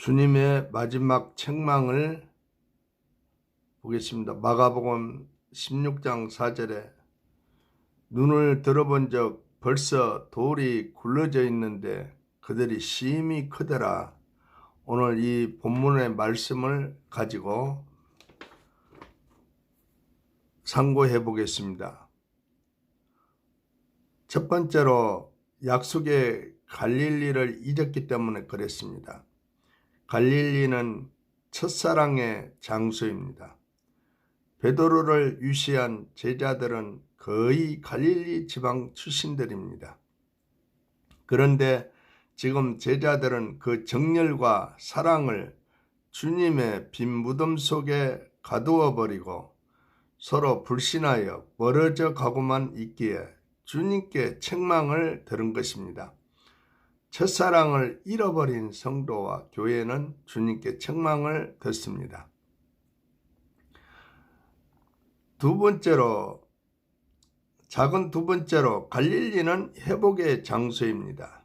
주님의 마지막 책망을 보겠습니다. 마가복음 16장 4절에 눈을 들어본 적 벌써 돌이 굴러져 있는데 그들이 심히 크더라. 오늘 이 본문의 말씀을 가지고 상고해 보겠습니다. 첫 번째로 약속의 갈릴리를 잊었기 때문에 그랬습니다. 갈릴리는 첫사랑의 장소입니다. 베드로를 유시한 제자들은 거의 갈릴리 지방 출신들입니다. 그런데 지금 제자들은 그 정열과 사랑을 주님의 빈 무덤 속에 가두어 버리고 서로 불신하여 멀어져 가고만 있기에 주님께 책망을 들은 것입니다. 첫사랑을 잃어버린 성도와 교회는 주님께 책망을 듣습니다. 작은 두 번째로 갈릴리는 회복의 장소입니다.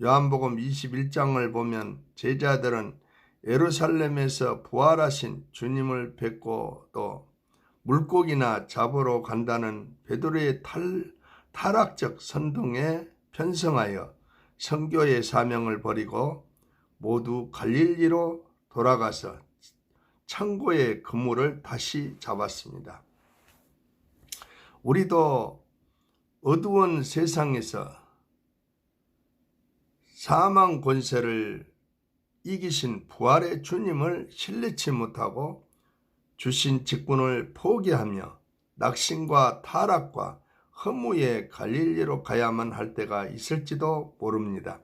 요한복음 21장을 보면 제자들은 예루살렘에서 부활하신 주님을 뵙고 또 물고기나 잡으러 간다는 베드로의 타락적 선동에 편성하여 선교의 사명을 버리고 모두 갈릴리로 돌아가서 창고의 그물을 다시 잡았습니다. 우리도 어두운 세상에서 사망 권세를 이기신 부활의 주님을 신뢰치 못하고 주신 직분을 포기하며 낙심과 타락과 허무의 갈릴리로 가야만 할 때가 있을지도 모릅니다.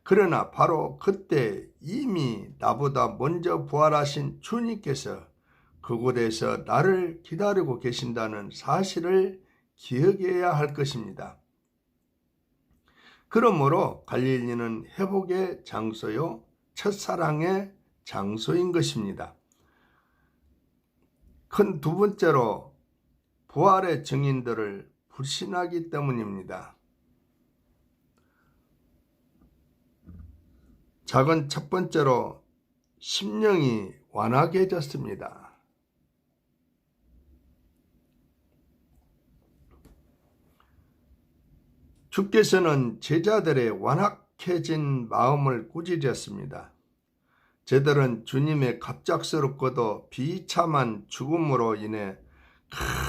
그러나 바로 그때 이미 나보다 먼저 부활하신 주님께서 그곳에서 나를 기다리고 계신다는 사실을 기억해야 할 것입니다. 그러므로 갈릴리는 회복의 장소요, 첫사랑의 장소인 것입니다. 큰 두 번째로 부활의 증인들을 불신하기 때문입니다. 작은 첫 번째로 심령이 완악해졌습니다. 주께서는 제자들의 완악해진 마음을 꾸짖었습니다. 저들은 주님의 갑작스럽고도 비참한 죽음으로 인해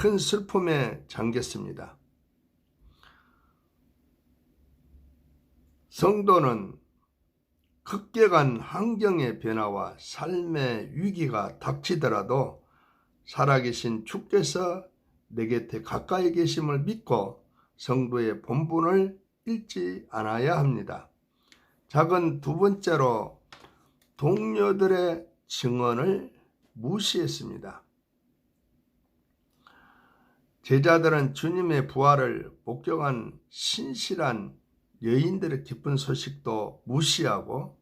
큰 슬픔에 잠겼습니다. 성도는 급격한 환경의 변화와 삶의 위기가 닥치더라도 살아계신 주께서 내 곁에 가까이 계심을 믿고 성도의 본분을 잃지 않아야 합니다. 작은 두 번째로 동료들의 증언을 무시했습니다. 제자들은 주님의 부활을 목격한 신실한 여인들의 기쁜 소식도 무시하고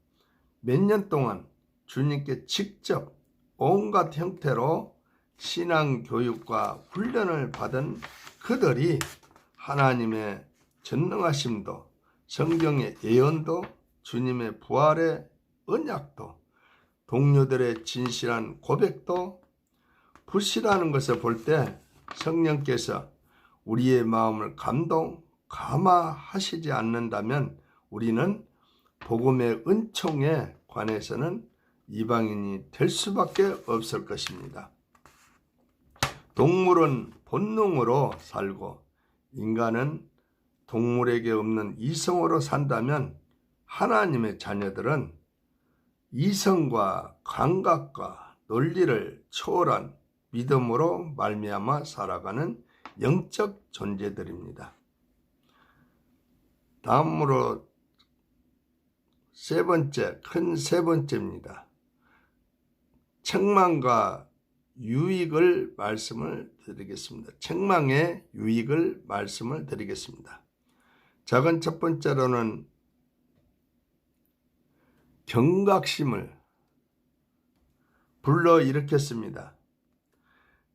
몇 년 동안 주님께 직접 온갖 형태로 신앙 교육과 훈련을 받은 그들이 하나님의 전능하심도 성경의 예언도 주님의 부활의 언약도 동료들의 진실한 고백도 부실하는 것을 볼 때 성령께서 우리의 마음을 감화하시지 않는다면 우리는 복음의 은총에 관해서는 이방인이 될 수밖에 없을 것입니다. 동물은 본능으로 살고 인간은 동물에게 없는 이성으로 산다면 하나님의 자녀들은 이성과 감각과 논리를 초월한 믿음으로 말미암아 살아가는 영적 존재들입니다. 다음으로 큰 세 번째입니다. 책망과 유익을 말씀을 드리겠습니다. 책망의 유익을 말씀을 드리겠습니다. 작은 첫 번째로는 경각심을 불러일으켰습니다.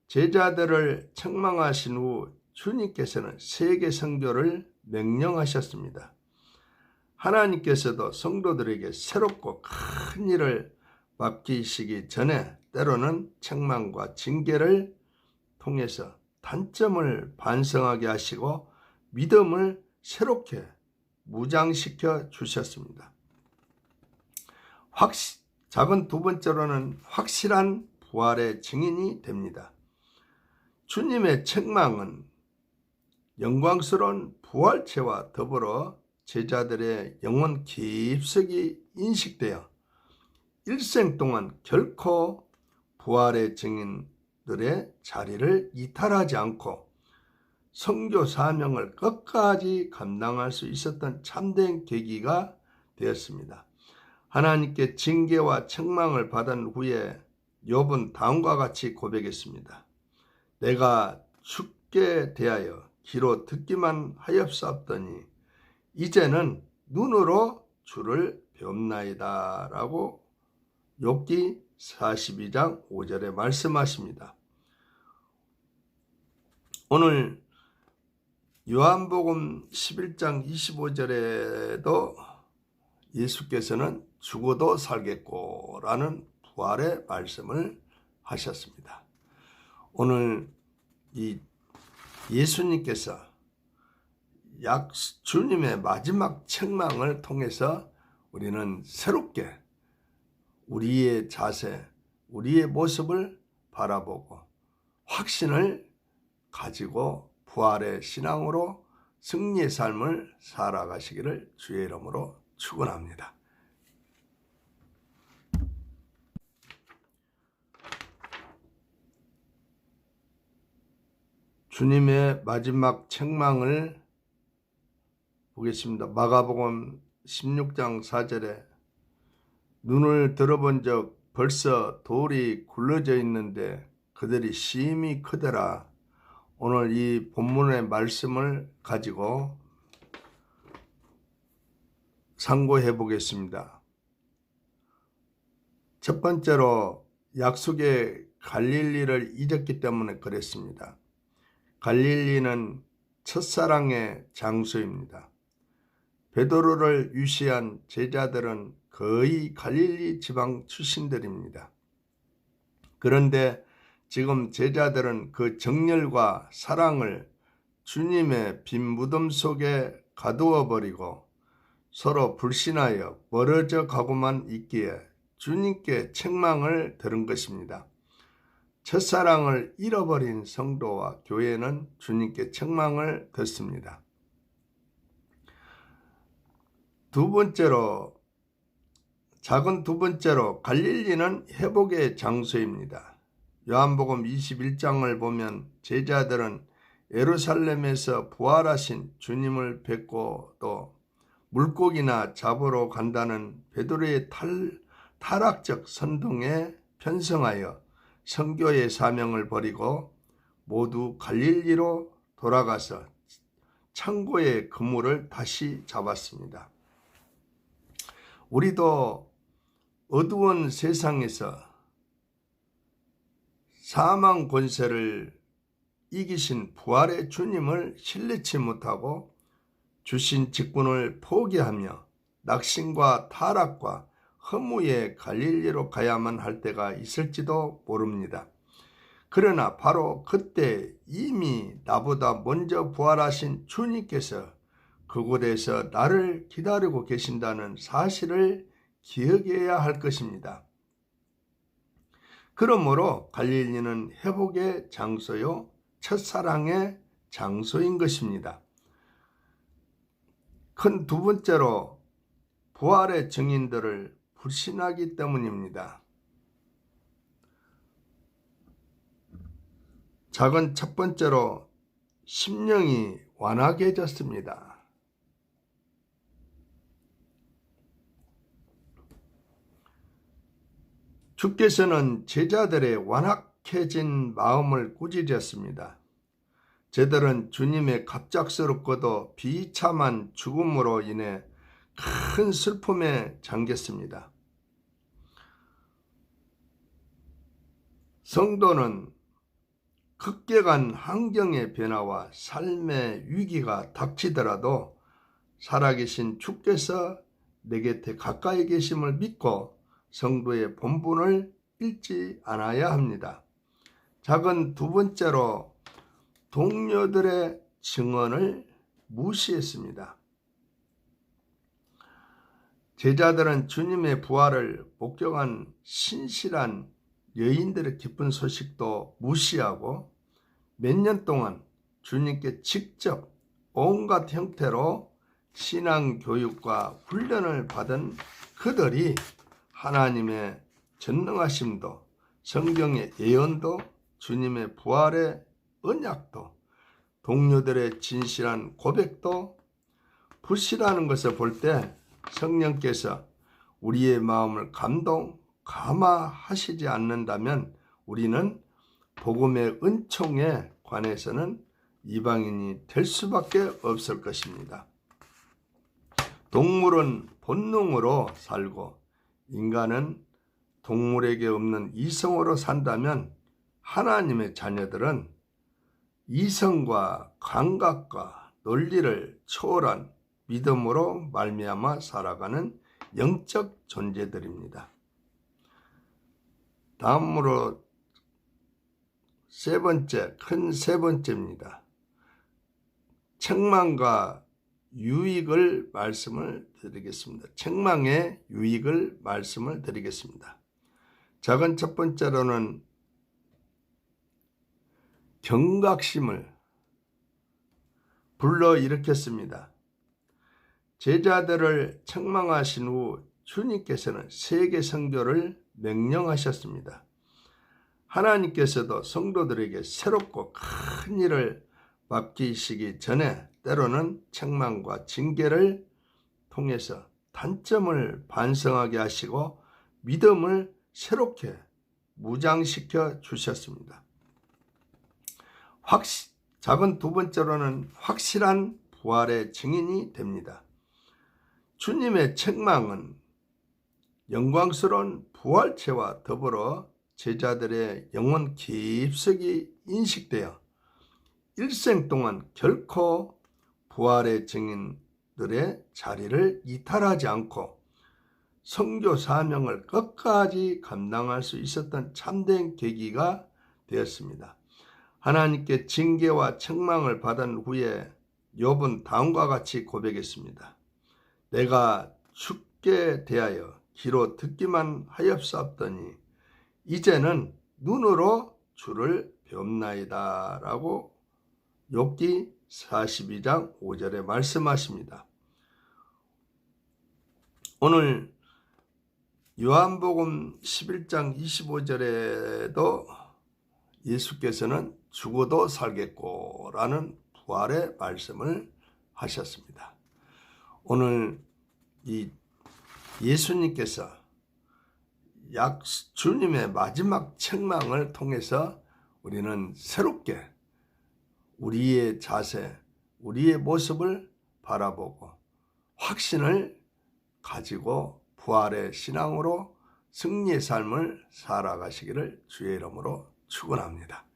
제자들을 책망하신 후 주님께서는 세계 선교를 명령하셨습니다. 하나님께서도 성도들에게 새롭고 큰 일을 바뀌시기 전에 때로는 책망과 징계를 통해서 단점을 반성하게 하시고 믿음을 새롭게 무장시켜 주셨습니다. 작은 두 번째로는 확실한 부활의 증인이 됩니다. 주님의 책망은 영광스러운 부활체와 더불어 제자들의 영혼 깊숙이 인식되어 일생 동안 결코 부활의 증인들의 자리를 이탈하지 않고 선교 사명을 끝까지 감당할 수 있었던 참된 계기가 되었습니다. 하나님께 징계와 책망을 받은 후에 욥은 다음과 같이 고백했습니다. 내가 죽게 대하여 귀로 듣기만 하였사옵더니 이제는 눈으로 주를 배웁나이다 라고 욥기 42장 5절에 말씀하십니다. 오늘 요한복음 11장 25절에도 예수께서는 죽어도 살겠고 라는 부활의 말씀을 하셨습니다. 오늘 이 예수님께서 주님의 마지막 책망을 통해서 우리는 새롭게 우리의 자세, 우리의 모습을 바라보고 확신을 가지고 부활의 신앙으로 승리의 삶을 살아가시기를 주의 이름으로 축원합니다. 주님의 마지막 책망을 보겠습니다. 마가복음 16장 4절에 눈을 들어본 적 벌써 돌이 굴러져 있는데 그들이 심히 크더라. 오늘 이 본문의 말씀을 가지고 상고해 보겠습니다. 첫 번째로 약속의 갈릴리를 잊었기 때문에 그랬습니다. 갈릴리는 첫사랑의 장소입니다. 베드로를 유시한 제자들은 거의 갈릴리 지방 출신들입니다. 그런데 지금 제자들은 그 정열과 사랑을 주님의 빈 무덤 속에 가두어 버리고 서로 불신하여 멀어져 가고만 있기에 주님께 책망을 들은 것입니다. 첫사랑을 잃어버린 성도와 교회는 주님께 책망을 듣습니다. 작은 두 번째로 갈릴리는 회복의 장소입니다. 요한복음 21장을 보면 제자들은 예루살렘에서 부활하신 주님을 뵙고 또 물고기나 잡으러 간다는 베드로의 타락적 선동에 편성하여 선교의 사명을 버리고 모두 갈릴리로 돌아가서 창고의 그물을 다시 잡았습니다. 우리도 어두운 세상에서 사망 권세를 이기신 부활의 주님을 신뢰치 못하고 주신 직분을 포기하며 낙심과 타락과 허무의 갈릴리로 가야만 할 때가 있을지도 모릅니다. 그러나 바로 그때 이미 나보다 먼저 부활하신 주님께서 그곳에서 나를 기다리고 계신다는 사실을 기억해야 할 것입니다. 그러므로 갈릴리는 회복의 장소요, 첫사랑의 장소인 것입니다. 큰 두 번째로 부활의 증인들을 불신하기 때문입니다. 작은 첫 번째로 심령이 완악해졌습니다. 주께서는 제자들의 완악해진 마음을 꾸짖었습니다. 저들은 주님의 갑작스럽고도 비참한 죽음으로 인해 큰 슬픔에 잠겼습니다. 성도는 급격한 환경의 변화와 삶의 위기가 닥치더라도 살아계신 주께서 내 곁에 가까이 계심을 믿고 성도의 본분을 잃지 않아야 합니다. 작은 두 번째로 동료들의 증언을 무시했습니다. 제자들은 주님의 부활을 목격한 신실한 여인들의 기쁜 소식도 무시하고 몇 년 동안 주님께 직접 온갖 형태로 신앙 교육과 훈련을 받은 그들이 하나님의 전능하심도, 성경의 예언도, 주님의 부활의 언약도, 동료들의 진실한 고백도 부실하는 것을 볼 때 성령께서 우리의 마음을 감화하시지 않는다면 우리는 복음의 은총에 관해서는 이방인이 될 수밖에 없을 것입니다. 동물은 본능으로 살고 인간은 동물에게 없는 이성으로 산다면 하나님의 자녀들은 이성과 감각과 논리를 초월한 믿음으로 말미암아 살아가는 영적 존재들입니다. 다음으로 큰 세 번째입니다. 책망과 유익을 말씀을 드리겠습니다. 책망의 유익을 말씀을 드리겠습니다. 작은 첫 번째로는 경각심을 불러일으켰습니다. 제자들을 책망하신 후 주님께서는 세계 선교를 명령하셨습니다. 하나님께서도 성도들에게 새롭고 큰 일을 맡기시기 전에 때로는 책망과 징계를 통해서 단점을 반성하게 하시고 믿음을 새롭게 무장시켜 주셨습니다. 작은 두 번째로는 확실한 부활의 증인이 됩니다. 주님의 책망은 영광스러운 부활체와 더불어 제자들의 영혼 깊숙이 인식되어 일생 동안 결코 부활의 증인들의 자리를 이탈하지 않고 선교 사명을 끝까지 감당할 수 있었던 참된 계기가 되었습니다. 하나님께 징계와 책망을 받은 후에 욥은 다음과 같이 고백했습니다. 내가 죽게 대하여 귀로 듣기만 하였사옵더니 이제는 눈으로 주를 뵙나이다 라고 욥기 42장 5절에 말씀하십니다. 오늘 요한복음 11장 25절에도 예수께서는 죽어도 살겠고 라는 부활의 말씀을 하셨습니다. 오늘 이 예수님께서 주님의 마지막 책망을 통해서 우리는 새롭게 우리의 자세, 우리의 모습을 바라보고 확신을 가지고 부활의 신앙으로 승리의 삶을 살아가시기를 주의 이름으로 축원합니다.